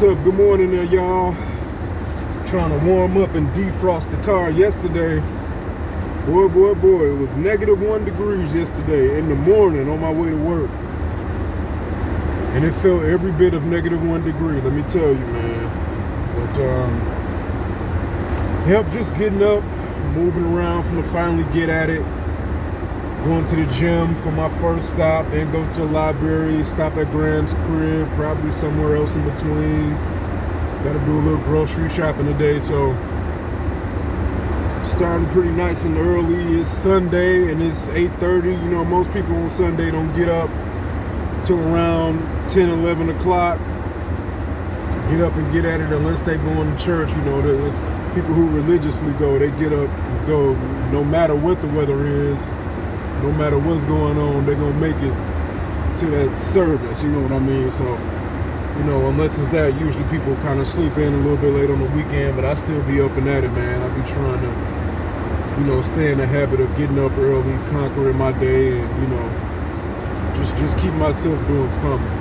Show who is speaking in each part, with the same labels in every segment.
Speaker 1: What's up? Good morning there, y'all. Trying to warm up and defrost the car yesterday. Boy, it was -1 degrees yesterday in the morning on my way to work. And it felt every bit of -1 degree, let me tell you, man. But, just getting up, moving around, finna finally get at it. Going to the gym for my first stop, then goes to the library, stop at Graham's crib, probably somewhere else in between. Gotta do a little grocery shopping today, so starting pretty nice and early. It's Sunday and it's 8:30. You know, most people on Sunday don't get up till around 10, 11 o'clock. Get up and get at it unless they going to church. You know, the people who religiously go, they get up and go no matter what the weather is. No matter what's going on, they're going to make it to that service, you know what I mean? So, you know, unless it's that, usually people kind of sleep in a little bit late on the weekend, but I still be up and at it, man. I be trying to, you know, stay in the habit of getting up early, conquering my day, and, you know, just keep myself doing something.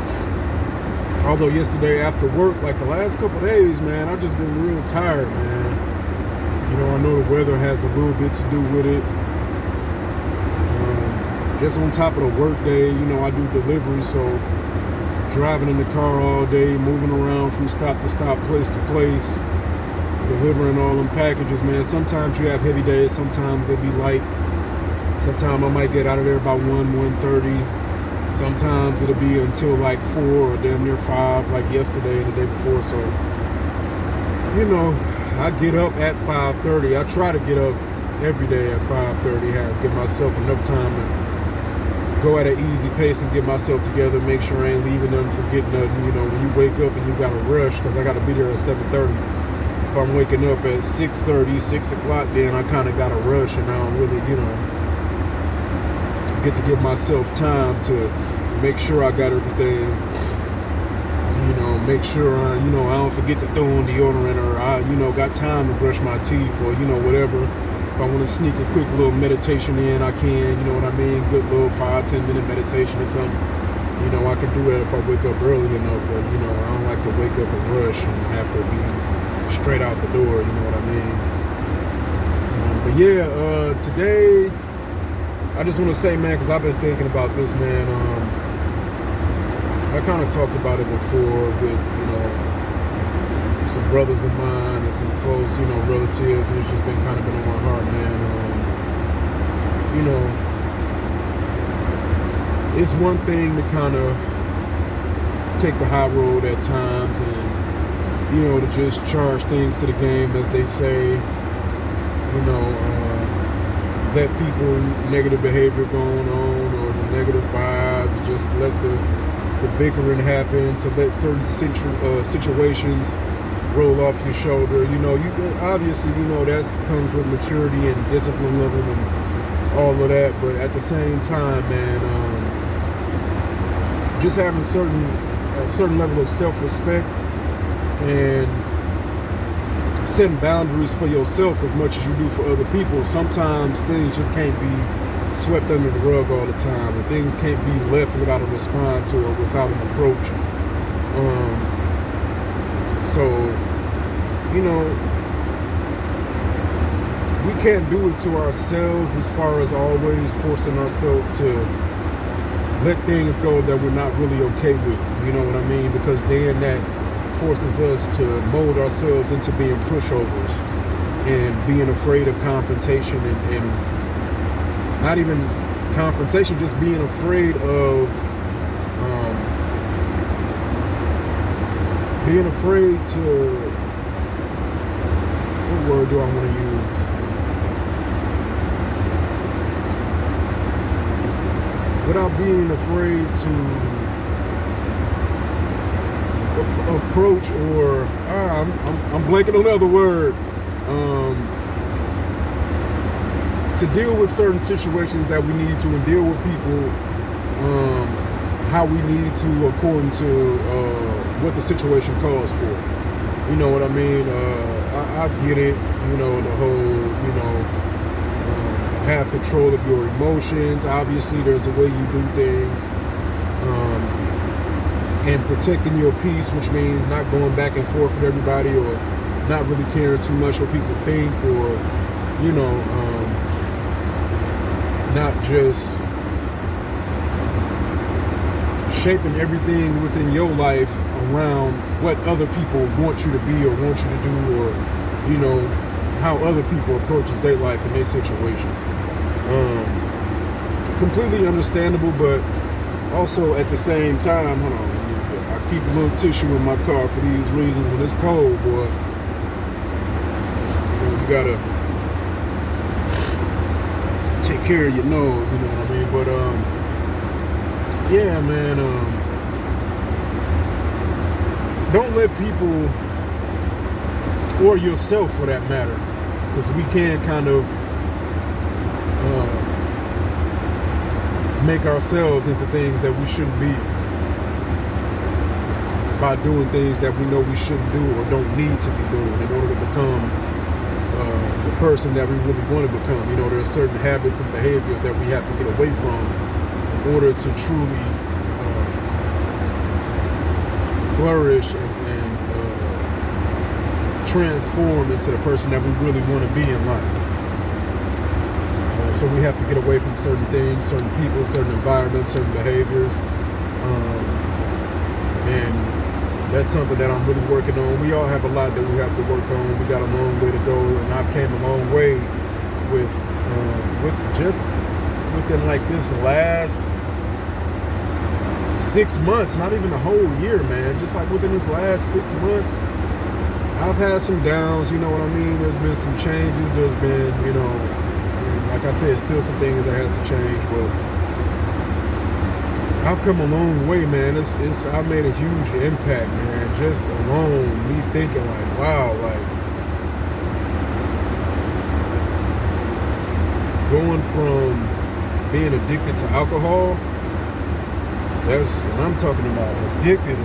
Speaker 1: Although yesterday after work, like the last couple of days, man, I've just been real tired, man. You know, I know the weather has a little bit to do with it. Just on top of the work day, you know, I do delivery, so driving in the car all day, moving around from stop to stop, place to place, delivering all them packages, man. Sometimes you have heavy days, sometimes they be light. Sometimes I might get out of there by 1:30. Sometimes it'll be until like 4 or damn near 5, like yesterday and the day before. So, you know, I get up at 5:30. I try to get up every day at 5:30, give myself enough time to go at an easy pace and get myself together, make sure I ain't leaving nothing, forgetting nothing. You know, when you wake up and you got to rush, because I got to be there at 7:30. If I'm waking up at 6:30, 6 o'clock, then I kind of got to rush, and I don't really, you know, get to give myself time to make sure I got everything, you know, make sure, you know, I don't forget to throw on deodorant, or I, you know, got time to brush my teeth, or, you know, whatever. If I want to sneak a quick little meditation in, I can, you know what I mean? Good little 5-10 minute meditation or something. You know, I can do that if I wake up early enough, but, you know, I don't like to wake up and rush and have to be straight out the door, you know what I mean? But yeah, today, I just want to say, man, because I've been thinking about this, man. I kind of talked about it before with, you know, some brothers of mine and some close, you know, relatives. It's just been kind of been on my heart, man. You know, it's one thing to kind of take the high road at times and, you know, to just charge things to the game, as they say, you know, let people negative behavior going on, or the negative vibes, just let the bickering happen, to let certain situations roll off your shoulder. You know, you obviously, you know, that comes with maturity and discipline level and all of that, but at the same time, man, just having a certain level of self-respect and setting boundaries for yourself as much as you do for other people. Sometimes things just can't be swept under the rug all the time, and things can't be left without a response or without an approach. So, you know, we can't do it to ourselves, as far as always forcing ourselves to let things go that we're not really okay with, you know what I mean? Because then that forces us to mold ourselves into being pushovers and being afraid of confrontation, and not even confrontation, just being afraid of being afraid to, what word do I want to use? Without being afraid to approach, or I'm blanking on another word, to deal with certain situations that we need to, and deal with people how we need to, according to what the situation calls for. You know what I mean? I get it, you know, the whole, you know, have control of your emotions. Obviously, there's a way you do things. and protecting your peace, which means not going back and forth with everybody or not really caring too much what people think, or not just shaping everything within your life around what other people want you to be or want you to do, or how other people approaches their life and their situations. Completely understandable, but also at the same time, hold on, I keep a little tissue in my car for these reasons. When it's cold, boy, you gotta take care of your nose, you know what I mean? But yeah, man, don't let people, or yourself for that matter, because we can kind of make ourselves into things that we shouldn't be by doing things that we know we shouldn't do or don't need to be doing in order to become the person that we really want to become. There are certain habits and behaviors that we have to get away from in order to truly flourish and transform into the person that we really want to be in life. So we have to get away from certain things, certain people, certain environments, certain behaviors. And that's something that I'm really working on. We all have a lot that we have to work on. We got a long way to go, and I've came a long way with just within like this last 6 months, not even a whole year, man. Just like within this last 6 months, I've had some downs, you know what I mean? There's been some changes. There's been, like I said, still some things that have to change, but I've come a long way, man. I've made a huge impact, man. Just alone, me thinking like, wow, like going from being addicted to alcohol, and I'm talking about addicted,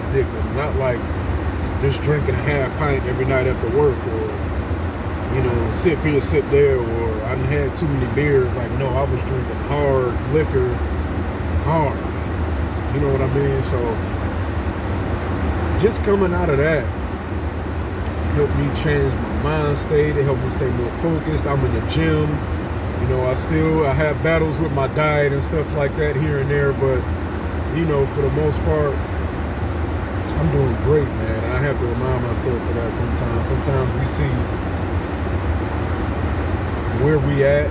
Speaker 1: not like just drinking a half pint every night after work, or sip here, sip there, or I done had too many beers. Like, no, I was drinking hard liquor, hard. You know what I mean? So just coming out of that helped me change my mind state. It helped me stay more focused. I'm in the gym. I have battles with my diet and stuff like that here and there, but for the most part, I'm doing great, man. I have to remind myself of that sometimes. Sometimes we see where we at,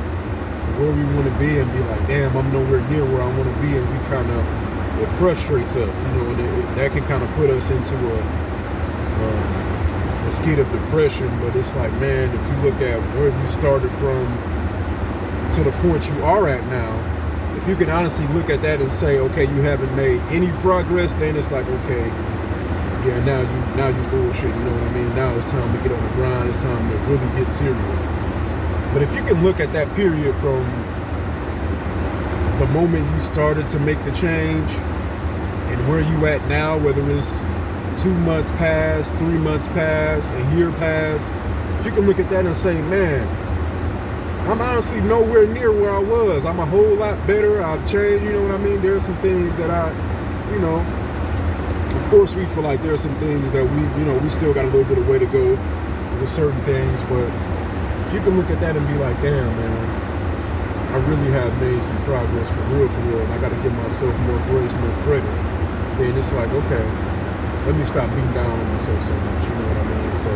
Speaker 1: where we want to be, and be like, damn, I'm nowhere near where I want to be, and we kind of, it frustrates us, and that can kind of put us into a state of depression. But it's like, man, if you look at where you started from to the point you are at now, if you can honestly look at that and say, okay, you haven't made any progress, then it's like, okay, yeah, now you bullshit, you know what I mean? Now it's time to get on the grind. It's time to really get serious. But if you can look at that period from the moment you started to make the change and where you at now, whether it's 2 months past, 3 months past, a year past, if you can look at that and say, man, I'm honestly nowhere near where I was. I'm a whole lot better. I've changed, you know what I mean? There are some things that of course we feel like there are some things that we still got a little bit of way to go with certain things, but if you can look at that and be like, damn, man, I really have made some progress for real, and I got to give myself more grace, more credit, then it's like, okay, let me stop beating down on myself so much, you know what I mean? So,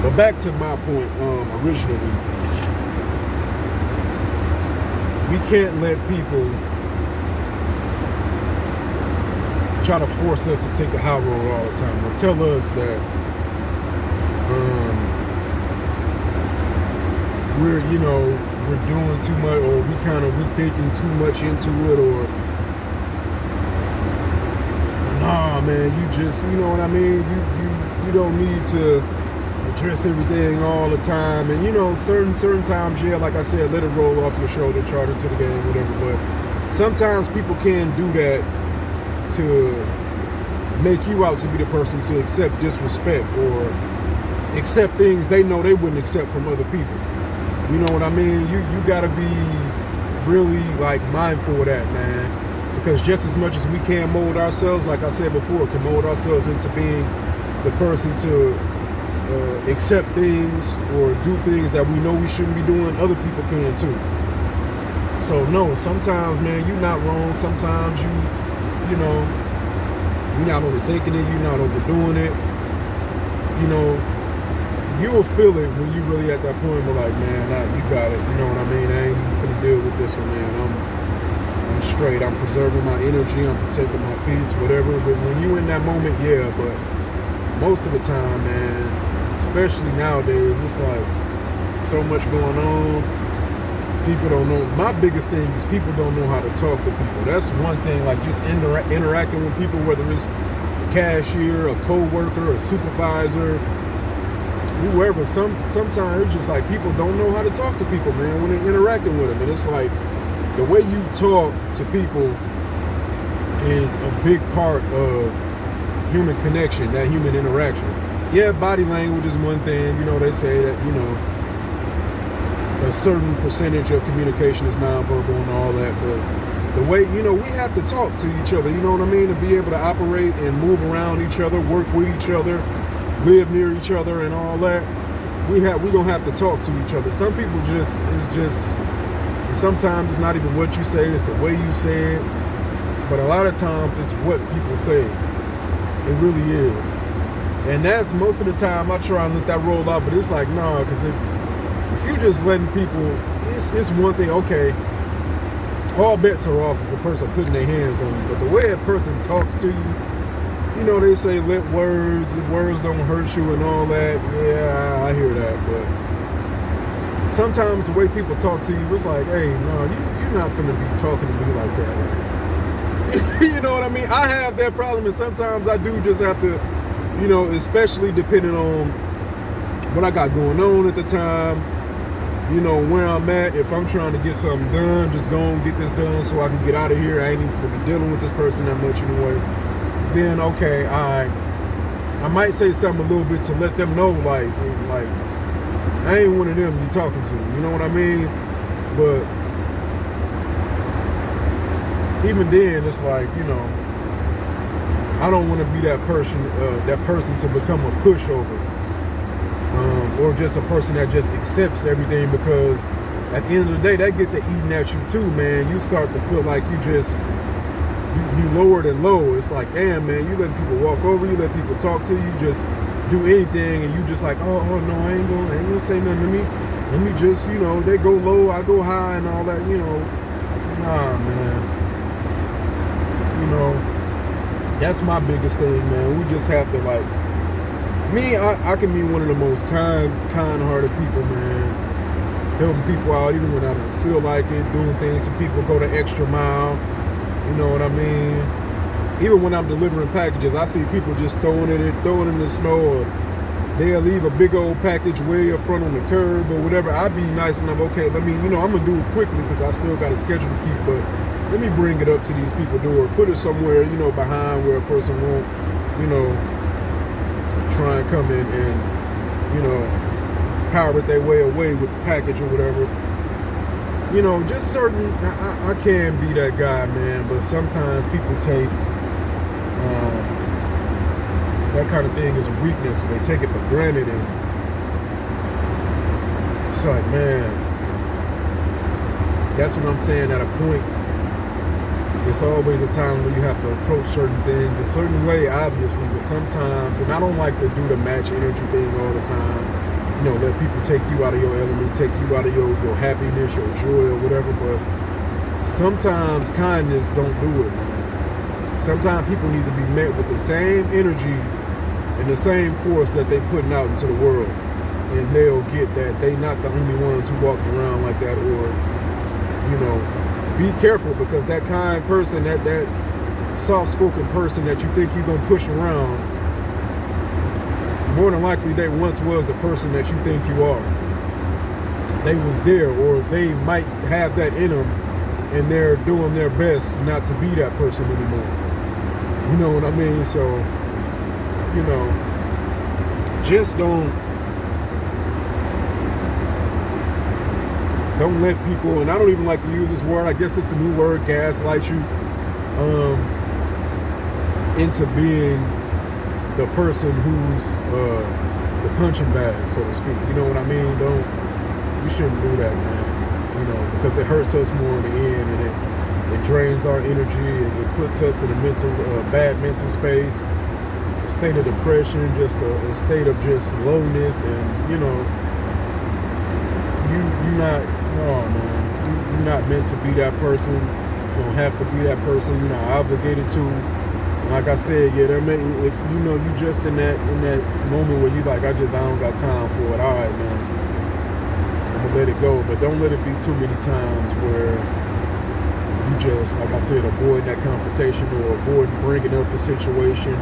Speaker 1: but back to my point, originally, we can't let people try to force us to take the high road all the time, or tell us that we're doing too much, or we thinking too much into it, or nah, man, you just, you know what I mean? You don't need to address everything all the time, and certain times, yeah, like I said, let it roll off your shoulder, charge it to the game, whatever. But sometimes people can do that to make you out to be the person to accept disrespect or accept things they know they wouldn't accept from other people. You know what I mean? You gotta be really like mindful of that, man, Because just as much as we can mold ourselves, like I said before, can mold ourselves into being the person to accept things or do things that we know we shouldn't be doing, other people can too. So no, sometimes, man, you're not wrong. Sometimes you know, you're not overthinking it, you're not overdoing it. You know, you will feel it when you really at that point where like, man, you got it. You know what I mean? I ain't even finna deal with this one, man. I'm straight. I'm preserving my energy. I'm protecting my peace, whatever. But when you in that moment, yeah. But most of the time, man, especially nowadays, it's like so much going on. People don't know. My biggest thing is people don't know how to talk to people. That's one thing. Like just interacting with people, whether it's a cashier, a co-worker, a supervisor, whoever. Sometimes it's just like people don't know how to talk to people, man, when they're interacting with them. And it's like the way you talk to people is a big part of human connection, that human interaction. Yeah, body language is one thing. You know, they say that, you know, a certain percentage of communication is nonverbal and all that, but the way, you know, we have to talk to each other, you know what I mean, to be able to operate and move around each other, work with each other, live near each other and all that. We're gonna have to talk to each other. Some people and sometimes it's not even what you say, it's the way you say it, but a lot of times it's what people say. It really is. And that's most of the time I try and let that roll out, but it's like, nah, because if you're just letting people, it's one thing, okay, all bets are off if a person putting their hands on you, but the way a person talks to you, you know, they say let words don't hurt you and all that. Yeah, I hear that, but sometimes the way people talk to you, it's like, hey, no, you're not finna be talking to me like that. Right? You know what I mean? I have that problem, and sometimes I do just have to, you know, especially depending on what I got going on at the time, you know, where I'm at. If I'm trying to get something done, just go and get this done so I can get out of here. I ain't even going to be dealing with this person that much anyway. Then, okay, I might say something a little bit to let them know, like I ain't one of them you talking to. You know what I mean? But even then, it's like, you know, I don't want to be that person to become a pushover. Or just a person that just accepts everything, because at the end of the day, that get to eating at you too, man. You start to feel like you lowered and low. It's like, damn, man, you let people walk over you, let people talk to you, just do anything, and you just like, oh no, I ain't gonna say nothing to me. Let me just, you know, they go low, I go high and all that, you know. Nah, man. You know, that's my biggest thing, man. We just have to, like, me, I can be one of the most kind-hearted people, man. Helping people out even when I don't feel like it, doing things for people, go the extra mile. You know what I mean? Even when I'm delivering packages, I see people just throwing it in the snow, or they'll leave a big old package way up front on the curb or whatever. I'd be nice enough, okay, let me, you know, I'm gonna do it quickly because I still got a schedule to keep, but let me bring it up to these people's door, put it somewhere, you know, behind where a person won't, you know, try and come in and, you know, pirate their way away with the package or whatever. You know, just certain, I can be that guy, man, but sometimes people take that kind of thing as a weakness, and they take it for granted, and it's like, man, that's what I'm saying, at a point, it's always a time when you have to approach certain things a certain way, obviously, but sometimes, and I don't like to do the match energy thing all the time, you know, let people take you out of your element, take you out of your happiness, your joy, or whatever, but sometimes kindness don't do it, man. Sometimes people need to be met with the same energy and the same force that they putting out into the world, and they'll get that they not the only ones who walk around like that, or, you know, be careful, because that kind person, that soft-spoken person that you think you're gonna push around, more than likely they once was the person that you think you are. They was there, or they might have that in them, and they're doing their best not to be that person anymore. You know what I mean? So, you know, just don't let people, and I don't even like to use this word, I guess it's the new word, gaslight you. into being the person who's the punching bag, so to speak. You know what I mean? You shouldn't do that, man. You know, because it hurts us more in the end, and it drains our energy, and it puts us in a bad mental space, a state of depression, just a state of just lowness, and you know, you're not meant to be that person. You don't have to be that person. You're not obligated to. And like I said, yeah, if you know you just in that moment where you like, I don't got time for it. All right, man, I'm gonna let it go. But don't let it be too many times where you just, like I said, avoid that confrontation or avoid bringing up the situation.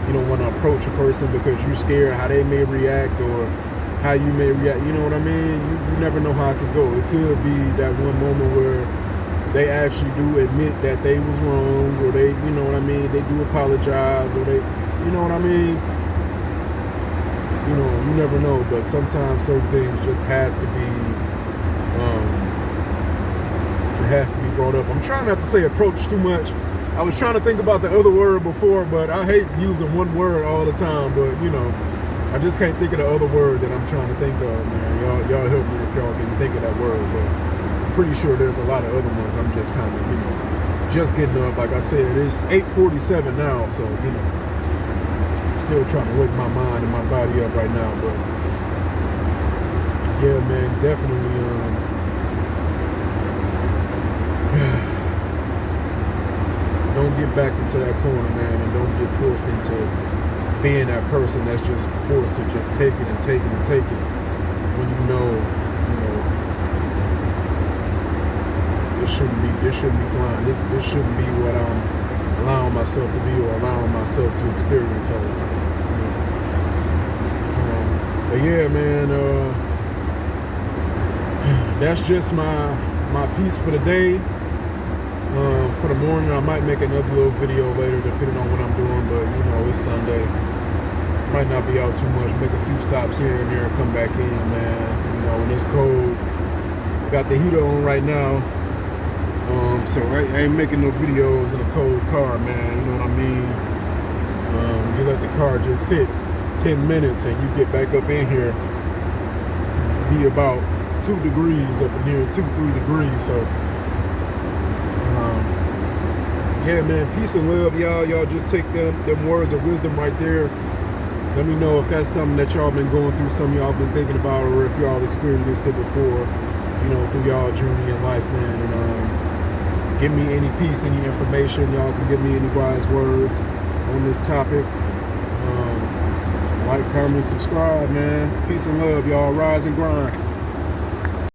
Speaker 1: You don't want to approach a person because you're scared how they may react or how you may react. You know what I mean? You never know how it could go. It could be that one moment where they actually do admit that they was wrong, or they, you know what I mean, they do apologize, or they, you know what I mean? You know, you never know, but sometimes certain things just has to be, it has to be brought up. I'm trying not to say approach too much. I was trying to think about the other word before, but I hate using one word all the time, but you know, I just can't think of the other word that I'm trying to think of, man. Y'all help me if y'all can think of that word, but pretty sure there's a lot of other ones. I'm just kind of, you know, just getting up. Like I said, it's 8:47 now, so, you know, still trying to wake my mind and my body up right now. But yeah, man, definitely don't get back into that corner, man, and don't get forced into being that person that's just forced to just take it and take it and take it when you know this shouldn't be flying. This shouldn't be what I'm allowing myself to be or allowing myself to experience all the time. But yeah, man, that's just my piece for the day. For the morning, I might make another little video later, depending on what I'm doing. But you know, it's Sunday. Might not be out too much. Make a few stops here and there, and come back in, man. You know, when it's cold. I got the heater on right now. So I ain't making no videos in a cold car, man. You know what I mean? You let the car just sit 10 minutes and you get back up in here, be about 2 degrees up in here, 2-3 degrees. So yeah, man, peace and love, y'all. Y'all just take them words of wisdom right there. Let me know if that's something that y'all been going through, something y'all been thinking about, or if y'all experienced it before, you know, through y'all journey in life, man. And give me any piece, any information. Y'all can give me any wise words on this topic. Like, comment, subscribe, man. Peace and love, y'all. Rise and grind.